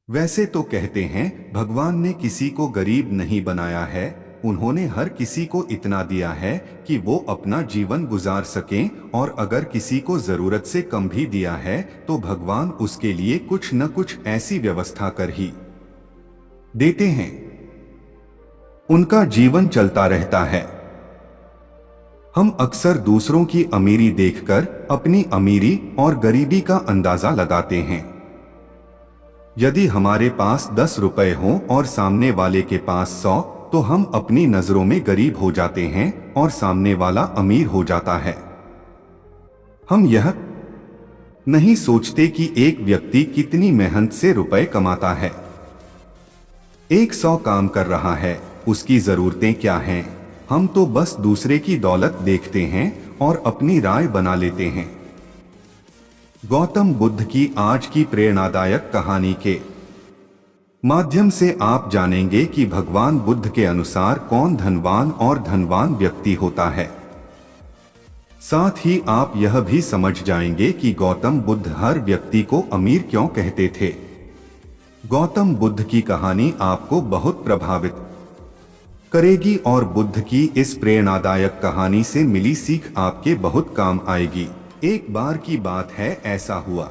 वैसे तो कहते हैं भगवान ने किसी को गरीब नहीं बनाया है, उन्होंने हर किसी को इतना दिया है कि वो अपना जीवन गुजार सकें, और अगर किसी को जरूरत से कम भी दिया है तो भगवान उसके लिए कुछ न कुछ ऐसी व्यवस्था कर ही देते हैं, उनका जीवन चलता रहता है। हम अक्सर दूसरों की अमीरी देखकर अपनी अमीरी और गरीबी का अंदाजा लगाते हैं। यदि हमारे पास 10 रुपए हों और सामने वाले के पास 100, तो हम अपनी नजरों में गरीब हो जाते हैं और सामने वाला अमीर हो जाता है। हम यह नहीं सोचते कि एक व्यक्ति कितनी मेहनत से रुपए कमाता है। एक 100 काम कर रहा है, उसकी जरूरतें क्या हैं? हम तो बस दूसरे की दौलत देखते हैं और अपनी राय बना लेते हैं। गौतम बुद्ध की आज की प्रेरणादायक कहानी के माध्यम से आप जानेंगे कि भगवान बुद्ध के अनुसार कौन धनवान और धनवान व्यक्ति होता है। साथ ही आप यह भी समझ जाएंगे कि गौतम बुद्ध हर व्यक्ति को अमीर क्यों कहते थे। गौतम बुद्ध की कहानी आपको बहुत प्रभावित करेगी और बुद्ध की इस प्रेरणादायक कहानी से मिली सीख आपके बहुत काम आएगी। एक बार की बात है, ऐसा हुआ,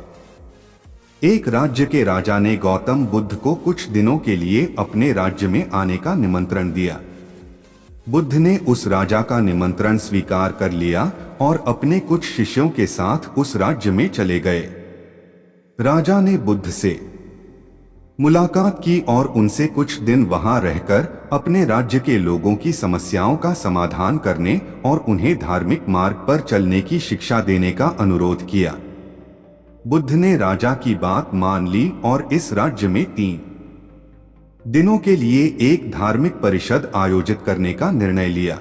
एक राज्य के राजा ने गौतम बुद्ध को कुछ दिनों के लिए अपने राज्य में आने का निमंत्रण दिया। बुद्ध ने उस राजा का निमंत्रण स्वीकार कर लिया और अपने कुछ शिष्यों के साथ उस राज्य में चले गए। राजा ने बुद्ध से मुलाकात की और उनसे कुछ दिन वहां रहकर अपने राज्य के लोगों की समस्याओं का समाधान करने और उन्हें धार्मिक मार्ग पर चलने की शिक्षा देने का अनुरोध किया। बुद्ध ने राजा की बात मान ली और इस राज्य में 3 दिनों के लिए एक धार्मिक परिषद आयोजित करने का निर्णय लिया।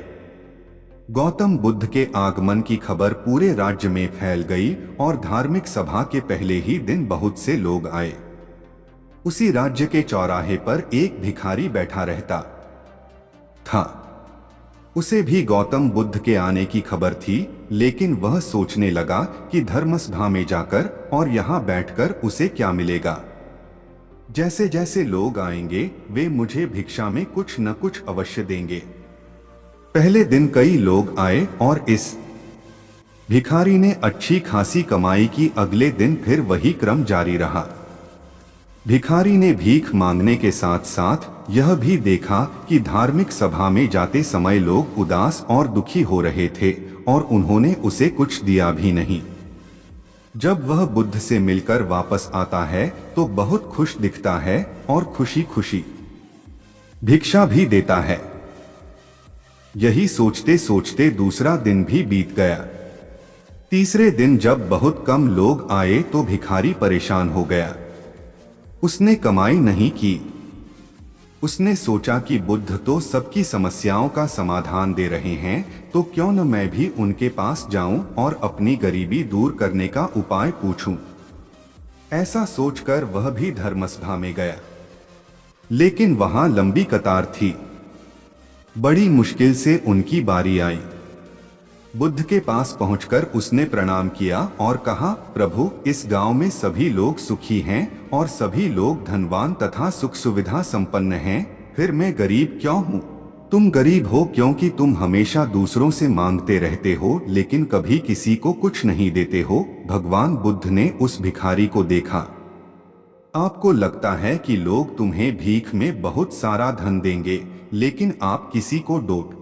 गौतम बुद्ध के आगमन की खबर पूरे राज्य में फैल गई और धार्मिक सभा के पहले ही दिन बहुत से लोग आए। उसी राज्य के चौराहे पर एक भिखारी बैठा रहता था। उसे भी गौतम बुद्ध के आने की खबर थी, लेकिन वह सोचने लगा कि धर्मसभा में जाकर और यहाँ बैठकर उसे क्या मिलेगा। जैसे जैसे लोग आएंगे वे मुझे भिक्षा में कुछ न कुछ अवश्य देंगे। पहले दिन कई लोग आए और इस भिखारी ने अच्छी खासी कमाई की। अगले दिन फिर वही क्रम जारी रहा। भिखारी ने भीख मांगने के साथ साथ यह भी देखा कि धार्मिक सभा में जाते समय लोग उदास और दुखी हो रहे थे और उन्होंने उसे कुछ दिया भी नहीं। जब वह बुद्ध से मिलकर वापस आता है तो बहुत खुश दिखता है और खुशी खुशी भिक्षा भी देता है। यही सोचते सोचते दूसरा दिन भी बीत गया। तीसरे दिन जब बहुत कम लोग आए तो भिखारी परेशान हो गया। उसने कमाई नहीं की। उसने सोचा कि बुद्ध तो सबकी समस्याओं का समाधान दे रहे हैं, तो क्यों न मैं भी उनके पास जाऊं और अपनी गरीबी दूर करने का उपाय पूछूं। ऐसा सोचकर वह भी धर्मसभा में गया, लेकिन वहां लंबी कतार थी। बड़ी मुश्किल से उनकी बारी आई। बुद्ध के पास पहुंचकर उसने प्रणाम किया और कहा, प्रभु, इस गांव में सभी लोग सुखी हैं और सभी लोग धनवान तथा सुख सुविधा संपन्न हैं, फिर मैं गरीब क्यों हूँ? तुम गरीब हो क्योंकि तुम हमेशा दूसरों से मांगते रहते हो, लेकिन कभी किसी को कुछ नहीं देते हो। भगवान बुद्ध ने उस भिखारी को देखा। आपको लगता है कि लोग तुम्हें भीख में बहुत सारा धन देंगे, लेकिन आप किसी को डोट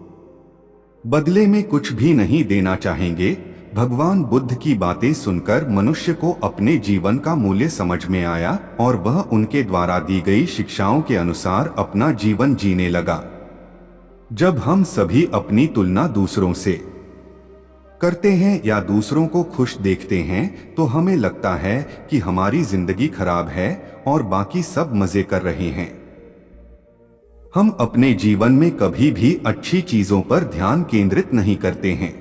बदले में कुछ भी नहीं देना चाहेंगे। भगवान बुद्ध की बातें सुनकर मनुष्य को अपने जीवन का मूल्य समझ में आया और वह उनके द्वारा दी गई शिक्षाओं के अनुसार अपना जीवन जीने लगा। जब हम सभी अपनी तुलना दूसरों से करते हैं या दूसरों को खुश देखते हैं तो हमें लगता है कि हमारी जिंदगी खराब है और बाकी सब मजे कर रहे हैं। हम अपने जीवन में कभी भी अच्छी चीजों पर ध्यान केंद्रित नहीं करते हैं।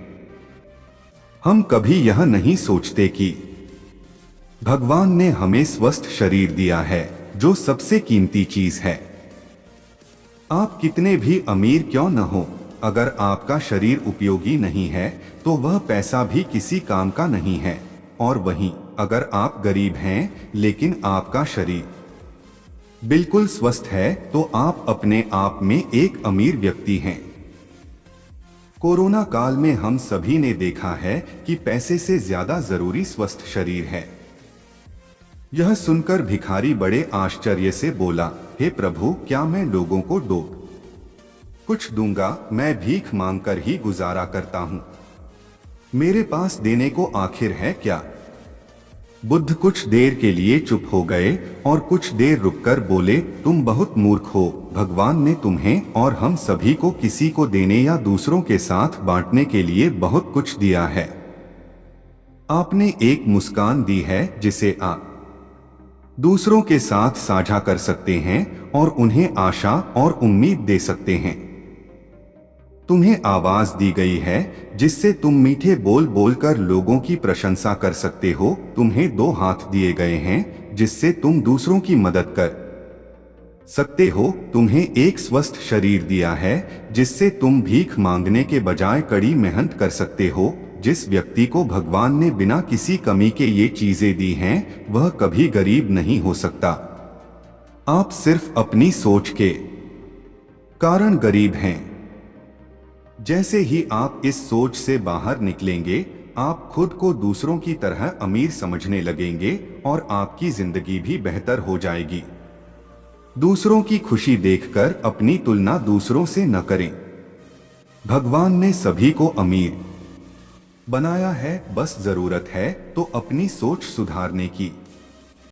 हम कभी यह नहीं सोचते कि भगवान ने हमें स्वस्थ शरीर दिया है, जो सबसे कीमती चीज है। आप कितने भी अमीर क्यों न हो, अगर आपका शरीर उपयोगी नहीं है तो वह पैसा भी किसी काम का नहीं है। और वहीं अगर आप गरीब हैं लेकिन आपका शरीर बिल्कुल स्वस्थ है तो आप अपने आप में एक अमीर व्यक्ति हैं। कोरोना काल में हम सभी ने देखा है कि पैसे से ज्यादा जरूरी स्वस्थ शरीर है। यह सुनकर भिखारी बड़े आश्चर्य से बोला, हे प्रभु, क्या मैं लोगों को कुछ दूंगा? मैं भीख मांगकर ही गुजारा करता हूं। मेरे पास देने को आखिर है क्या? बुद्ध कुछ देर के लिए चुप हो गए और कुछ देर रुककर बोले, तुम बहुत मूर्ख हो। भगवान ने तुम्हें और हम सभी को किसी को देने या दूसरों के साथ बांटने के लिए बहुत कुछ दिया है। आपने एक मुस्कान दी है जिसे आप दूसरों के साथ साझा कर सकते हैं और उन्हें आशा और उम्मीद दे सकते हैं। तुम्हें आवाज दी गई है जिससे तुम मीठे बोल बोलकर लोगों की प्रशंसा कर सकते हो। तुम्हें 2 हाथ दिए गए हैं जिससे तुम दूसरों की मदद कर सकते हो। तुम्हें एक स्वस्थ शरीर दिया है जिससे तुम भीख मांगने के बजाय कड़ी मेहनत कर सकते हो। जिस व्यक्ति को भगवान ने बिना किसी कमी के ये चीजें दी हैं, वह कभी गरीब नहीं हो सकता। आप सिर्फ अपनी सोच के कारण गरीब हैं। जैसे ही आप इस सोच से बाहर निकलेंगे, आप खुद को दूसरों की तरह अमीर समझने लगेंगे और आपकी जिंदगी भी बेहतर हो जाएगी। दूसरों की खुशी देखकर अपनी तुलना दूसरों से न करें। भगवान ने सभी को अमीर बनाया है, बस जरूरत है तो अपनी सोच सुधारने की।